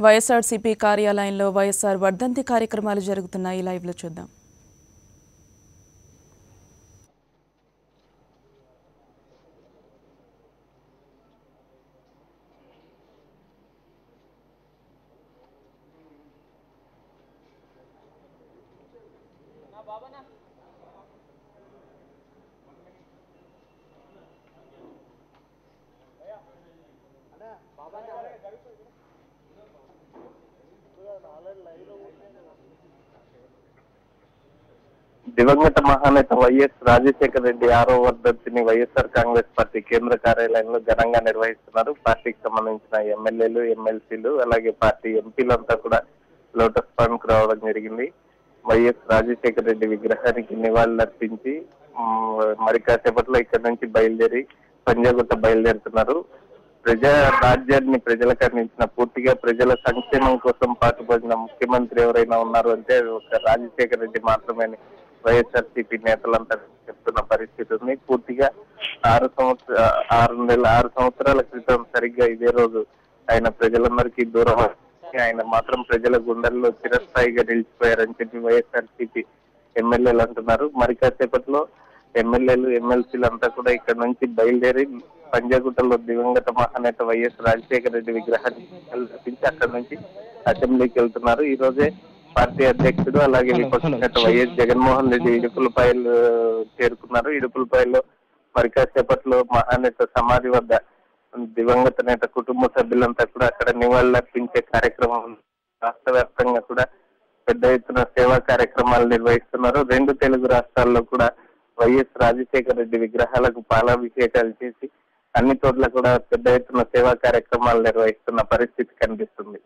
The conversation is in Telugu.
వైఎస్ఆర్సీపీ కార్యాలయంలో వైఎస్ఆర్ వర్ధంతి కార్యక్రమాలు జరుగుతున్నాయి. లైవ్లో చూద్దాం. దివంగత మహానేత వైఎస్ రాజశేఖర రెడ్డి 6వ వర్ధంతిని వైఎస్ఆర్ కాంగ్రెస్ పార్టీ కేంద్ర కార్యాలయంలో ఘనంగా నిర్వహిస్తున్నారు. పార్టీకి సంబంధించిన ఎమ్మెల్యేలు, ఎమ్మెల్సీలు అలాగే పార్టీ ఎంపీలంతా కూడా లోటస్ పాండ్ కు రావడం జరిగింది. వైఎస్ రాజశేఖర రెడ్డి విగ్రహానికి నివాళులర్పించి మరి కాసేపట్లో ఇక్కడ నుంచి బయలుదేరి పంజాగుట్ట బయలుదేరుతున్నారు. ప్రజా రాజ్యాన్ని ప్రజలకు అందించిన, పూర్తిగా ప్రజల సంక్షేమం కోసం పాటుపడిన ముఖ్యమంత్రి ఎవరైనా ఉన్నారు అంటే ఒక రాజశేఖర రెడ్డి మాత్రమే వైఎస్ఆర్సీపీ నేతలంతా చెప్తున్న పరిస్థితి ఉంది. పూర్తిగా 6 సంవత్సరాల క్రితం సరిగ్గా ఇదే రోజు ఆయన ప్రజలందరికీ దూరం, ఆయన మాత్రం ప్రజల గుండెల్లో చిరస్థాయిగా నిలిచిపోయారని చెప్పి వైఎస్ఆర్సీపీ ఎమ్మెల్యేలు అంటున్నారు. మరి కాసేపట్లో ఎమ్మెల్యేలు, ఎమ్మెల్సీలంతా కూడా ఇక్కడ నుంచి బయలుదేరి పంజాగుట్టలో దివంగత మహానేత వైఎస్ రాజశేఖర రెడ్డి విగ్రహాన్ని అక్కడ నుంచి అసెంబ్లీకి వెళ్తున్నారు. ఈ రోజే పార్టీ అధ్యక్షుడు అలాగే విపక్ష నేత వైఎస్ జగన్మోహన్ రెడ్డి ఇడుపులపాయలు చేరుకున్నారు. ఇడుపులపాయలో మరి కాసేపట్లో మహానేత సమాధి వద్ద దివంగత నేత కుటుంబ సభ్యులంతా కూడా అక్కడ నివాళులర్పించే కార్యక్రమం. రాష్ట్ర వ్యాప్తంగా కూడా పెద్ద ఎత్తున సేవా కార్యక్రమాలు నిర్వహిస్తున్నారు. 2 తెలుగు రాష్ట్రాల్లో కూడా వైఎస్ రాజశేఖర రెడ్డి విగ్రహాలకు పాలాభిషేకాలు చేసి అన్ని చోట్ల కూడా పెద్ద ఎత్తున సేవా కార్యక్రమాలు నిర్వహిస్తున్న పరిస్థితి కనిపిస్తుంది.